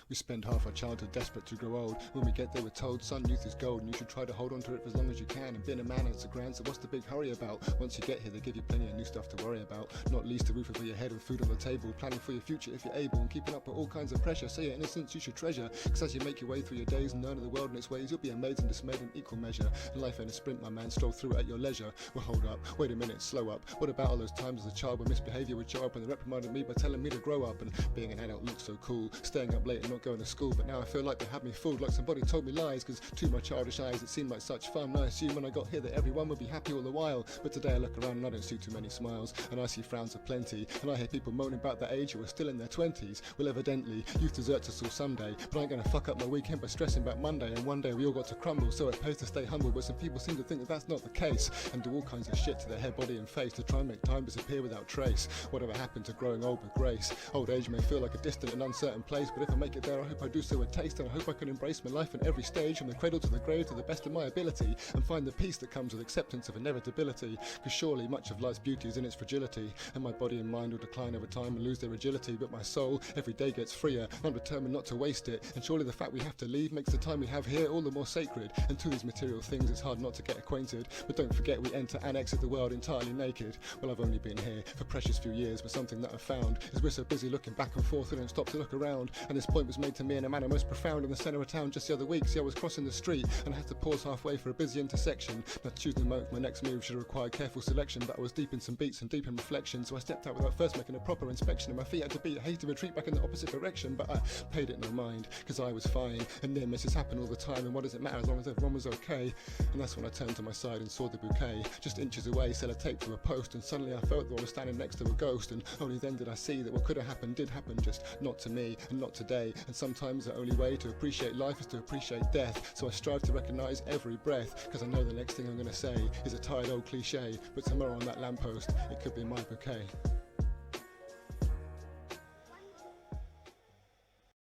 We spend half our childhood desperate to grow old. When we get there we're told, son, youth is gold, and you should try to hold on to it for as long as you can. And being a man is a grand, so what's the big hurry about? Once you get here they give you plenty of new stuff to worry about. Not least a roof over your head and food on the table. Planning for your future if you're able, and keeping up with all kinds of pressure. So your innocence you should treasure, cause as you make your way through your days and learn of the world and its ways, you'll be amazed and dismayed in equal measure. And life ain't a sprint, my man, stroll through it at your leisure. Well, hold up, wait a minute, slow up. What about all those times as a child when misbehaviour would show up and they reprimanded me by telling me to grow up? And being an adult looked so cool, staying up late and not going to school. But now I feel like they had me fooled, like somebody told me lies, cause to my childish eyes it seemed like such fun. I assumed when I got here that everyone would be happy all the while, but today I look around and I don't see too many smiles, and I see frowns aplenty, and I hear people moaning about their age who are still in their 20s. Well, evidently youth deserts us all someday, but I ain't gonna fuck up my weekend by stressing about Monday. And one day we all got to crumble, so it pays to stay humble, but some people seem to think that that's not the case, and do all kinds of shit to their head, body and face to try and make time disappear without trace. Whatever happened to growing old with grace? Old age may feel like a distant and uncertain place, but if I make it there I hope I do so with taste, and I hope I can embrace my life in every stage, from the cradle to the grave to the best of my ability, and find the peace that comes with acceptance of inevitability. Cause surely much of life's beauty is in its fragility, and my body and mind will decline over time and lose their agility, but my soul every day gets freer. I'm determined not to waste it, and surely the fact we have to leave makes the time we have here all the more sacred. And to these material things it's hard not to get acquainted, but don't forget we enter and exit the world entirely naked. Well, I've only been here for precious few years, but something that I've found is we're so busy looking back and forth we don't stop to look around. And this point was made to me in a manner most profound in the centre of town just the other week. See, I was crossing the street and I had to pause halfway for a busy intersection. Now choosing my next move should require careful selection, but I was deep in some beats and deep in reflection, so I stepped out without first making a proper inspection, and my feet had to beat a hasty retreat back in the opposite direction. But I paid it no mind, cause I was fine, and near misses happen all the time, and what does it matter as long as everyone was okay? And that's when I turned to my side and saw the bouquet just inches away, sellotape to a post, and suddenly I felt that I was standing next to a ghost. And only then did I see that what could have happened did happen, just not to me and not today. And sometimes the only way to appreciate life is to appreciate death, so I strive to recognise every breath, cause I know the next thing I'm gonna say is a tired old cliche, but tomorrow on that lamppost it could be my bouquet.